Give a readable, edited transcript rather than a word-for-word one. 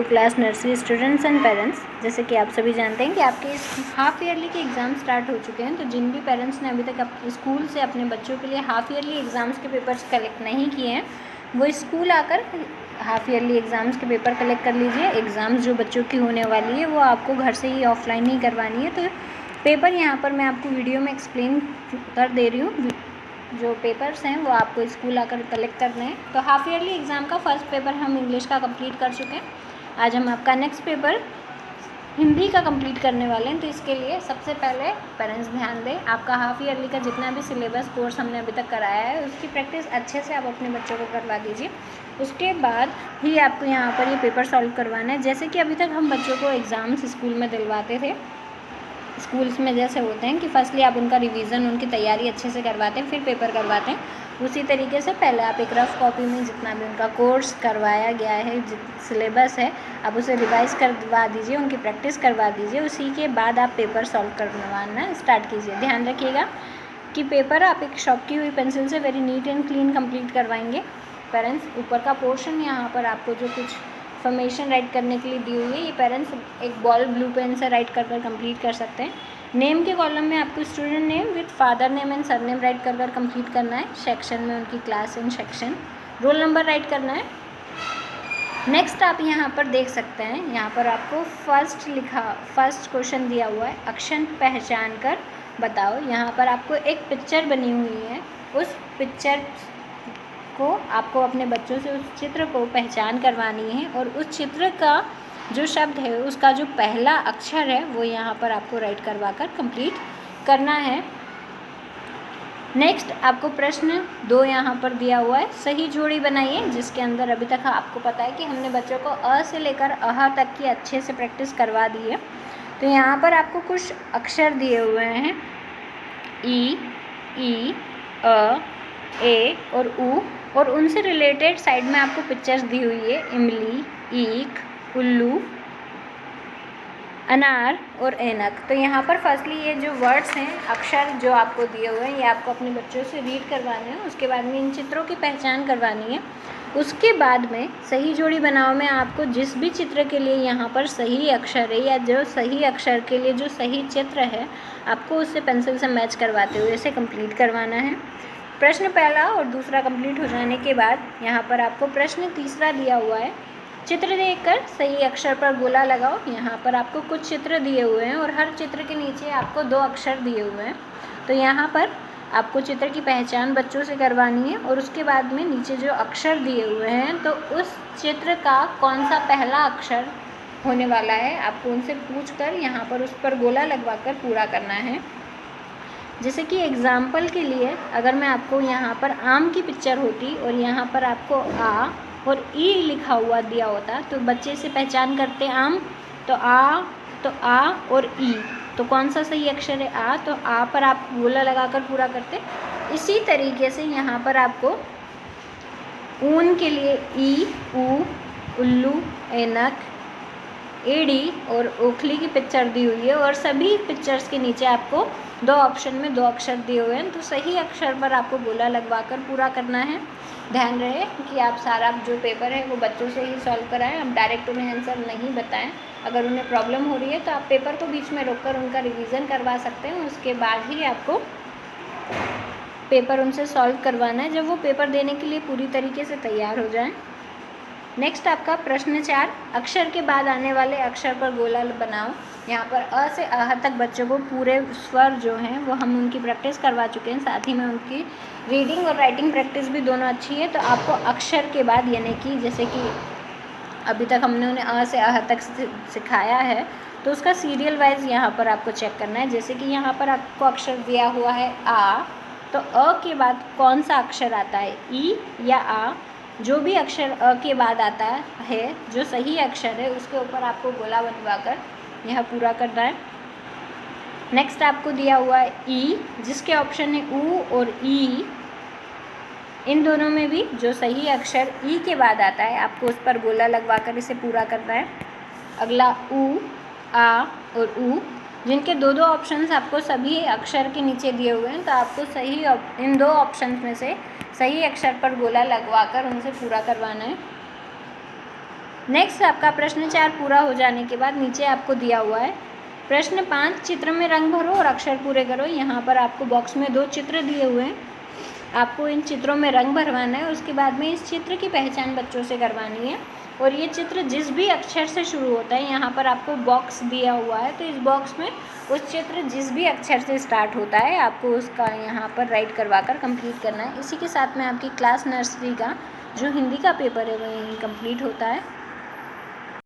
Class nursery students and parents, जैसे कि आप सभी जानते हैं कि आपके इस हाफ ईयरली के एग्ज़ाम स्टार्ट हो चुके हैं। तो जिन भी पेरेंट्स ने अभी तक स्कूल से अपने बच्चों के लिए हाफ ईयरली एग्ज़ाम्स के पेपर्स कलेक्ट नहीं किए हैं, वो स्कूल आकर हाफ ईयरली एग्ज़ाम्स के पेपर कलेक्ट कर लीजिए। एग्ज़ाम्स जो बच्चों की होने वाली है वो आपको घर से ही ऑफलाइन ही करवानी है। तो पेपर यहाँ पर मैं आपको वीडियो में एक्सप्लेन कर दे रही हूँ। जो पेपर्स हैं वो आपको स्कूल आकर कलेक्ट करने हैं। तो हाफ ईयरली एग्ज़ाम का फर्स्ट पेपर हम इंग्लिश का कंप्लीट कर चुके हैं। आज हम आपका नेक्स्ट पेपर हिंदी का कंप्लीट करने वाले हैं। तो इसके लिए सबसे पहले पेरेंट्स ध्यान दें, आपका हाफ ईयरली का जितना भी सिलेबस कोर्स हमने अभी तक कराया है उसकी प्रैक्टिस अच्छे से आप अपने बच्चों को करवा दीजिए। उसके बाद ही आपको यहाँ पर ये पेपर सॉल्व करवाना है। जैसे कि अभी तक हम बच्चों को एग्ज़ाम्स स्कूल में दिलवाते थे, स्कूल्स में जैसे होते हैं कि फर्स्टली आप उनका रिवीजन, उनकी तैयारी अच्छे से करवाते हैं, फिर पेपर करवाते हैं, उसी तरीके से पहले आप एक रफ़ कॉपी में जितना भी उनका कोर्स करवाया गया है, सिलेबस है, आप उसे रिवाइज़ करवा दीजिए, उनकी प्रैक्टिस करवा दीजिए। उसी के बाद आप पेपर सॉल्व करवाना स्टार्ट कीजिए। ध्यान रखिएगा कि पेपर आप एक शॉर्पकी हुई पेंसिल से very neat and clean complete करवाएंगे। पेरेंट्स, ऊपर का पोर्शन यहाँ पर आपको जो कुछ इन्फॉर्मेशन राइट करने के लिए दी हुई है, ये पेरेंट्स एक बॉल ब्लू पेन से राइट कर कंप्लीट कर सकते हैं। नेम के कॉलम में आपको student name with father name and surname right कर कंप्लीट करना है। सेक्शन में उनकी class and section, roll number right करना है। नेक्स्ट आप यहाँ पर देख सकते हैं, यहाँ पर आपको फर्स्ट क्वेश्चन दिया हुआ है, अक्षर पहचान कर बताओ। यहाँ पर आपको एक पिक्चर बनी हुई है, उस पिक्चर को आपको अपने बच्चों से उस चित्र को पहचान करवानी है और उस चित्र का जो शब्द है उसका जो पहला अक्षर है वो यहाँ पर आपको राइट करवा कर कंप्लीट करना है। नेक्स्ट आपको प्रश्न 2 यहाँ पर दिया हुआ है, सही जोड़ी बनाइए, जिसके अंदर अभी तक आपको पता है कि हमने बच्चों को अ से लेकर अह तक की अच्छे से प्रैक्टिस करवा दी है। तो यहाँ पर आपको कुछ अक्षर दिए हुए हैं, ई, अ, ए और ऊ, और उनसे रिलेटेड साइड में आपको पिक्चर्स दी हुई है, इमली, ईख, उल्लू, अनार और ऐनक। तो यहाँ पर फर्स्टली ये जो वर्ड्स हैं, अक्षर जो आपको दिए हुए हैं, ये आपको अपने बच्चों से रीड करवाने हैं। उसके बाद में इन चित्रों की पहचान करवानी है। उसके बाद में सही जोड़ी बनाओ में आपको जिस भी चित्र के लिए यहाँ पर सही अक्षर है या जो सही अक्षर के लिए जो सही चित्र है, आपको उससे पेंसिल से मैच करवाते हुए इसे कंप्लीट करवाना है। प्रश्न पहला और दूसरा कंप्लीट हो जाने के बाद यहाँ पर आपको प्रश्न तीसरा दिया हुआ है, चित्र देखकर सही अक्षर पर गोला लगाओ। यहाँ पर आपको कुछ चित्र दिए हुए हैं और हर चित्र के नीचे आपको 2 अक्षर दिए हुए हैं। तो यहाँ पर आपको चित्र की पहचान बच्चों से करवानी है और उसके बाद में नीचे जो अक्षर दिए हुए हैं तो उस चित्र का कौन सा पहला अक्षर होने वाला है आपको उनसे पूछकर यहाँ पर उस पर गोला लगवा कर पूरा करना है। जैसे कि एग्ज़ाम्पल के लिए अगर मैं आपको यहाँ पर आम की पिक्चर होती और यहाँ पर आपको आ और ई लिखा हुआ दिया होता तो बच्चे से पहचान करते आम, तो आ और ई, तो कौन सा सही अक्षर है आ, तो आ पर आप गोला लगाकर पूरा करते। इसी तरीके से यहाँ पर आपको ऊन के लिए ई, ऊ, उल्लू, ऐनक, एड़ी और ओखली की पिक्चर दी हुई है और सभी पिक्चर्स के नीचे आपको 2 ऑप्शन में 2 अक्षर दिए हुए हैं। तो सही अक्षर पर आपको गोला लगवाकर पूरा करना है। ध्यान रहे कि आप सारा जो पेपर है वो बच्चों से ही सॉल्व कराएं, आप डायरेक्ट उन्हें आंसर नहीं बताएं। अगर उन्हें प्रॉब्लम हो रही है तो आप पेपर को बीच में रोककर उनका रिवीजन करवा सकते हैं। उसके बाद ही आपको पेपर उनसे सॉल्व करवाना है, जब वो पेपर देने के लिए पूरी तरीके से तैयार हो जाएँ। नेक्स्ट आपका प्रश्न 4, अक्षर के बाद आने वाले अक्षर पर गोला बनाओ। यहाँ पर अ से आह तक बच्चों को पूरे स्वर जो हैं वो हम उनकी प्रैक्टिस करवा चुके हैं, साथ ही में उनकी रीडिंग और राइटिंग प्रैक्टिस भी दोनों अच्छी है। तो आपको अक्षर के बाद यानी कि जैसे कि अभी तक हमने उन्हें अ से आह तक सिखाया है तो उसका सीरियल वाइज यहाँ पर आपको चेक करना है। जैसे कि यहाँ पर आपको अक्षर दिया हुआ है आ, तो अ के बाद कौन सा अक्षर आता है, ई या आ। जो भी अक्षर अ के बाद आता है, जो सही अक्षर है उसके ऊपर आपको गोला बनवाकर यह पूरा करना है। नेक्स्ट आपको दिया हुआ है ई, जिसके ऑप्शन है ऊ और ई। इन दोनों में भी जो सही अक्षर ई के बाद आता है आपको उस पर गोला लगवाकर इसे पूरा करना है। अगला ऊ, आ और ऊ, जिनके 2 ऑप्शंस आपको सभी अक्षर के नीचे दिए हुए हैं, तो आपको सही इन 2 ऑप्शंस में से सही अक्षर पर गोला लगवाकर उनसे पूरा करवाना है। नेक्स्ट आपका प्रश्न 4 पूरा हो जाने के बाद नीचे आपको दिया हुआ है प्रश्न 5, चित्र में रंग भरो और अक्षर पूरे करो। यहाँ पर आपको बॉक्स में 2 चित्र दिए हुए हैं, आपको इन चित्रों में रंग भरवाना है। उसके बाद में इस चित्र की पहचान बच्चों से करवानी है और ये चित्र जिस भी अक्षर से शुरू होता है, यहाँ पर आपको बॉक्स दिया हुआ है, तो इस बॉक्स में उस चित्र जिस भी अक्षर से स्टार्ट होता है आपको उसका यहाँ पर राइट करवा कर कंप्लीट करना है। इसी के साथ में आपकी क्लास नर्सरी का जो हिंदी का पेपर है वो यहीं कंप्लीट होता है।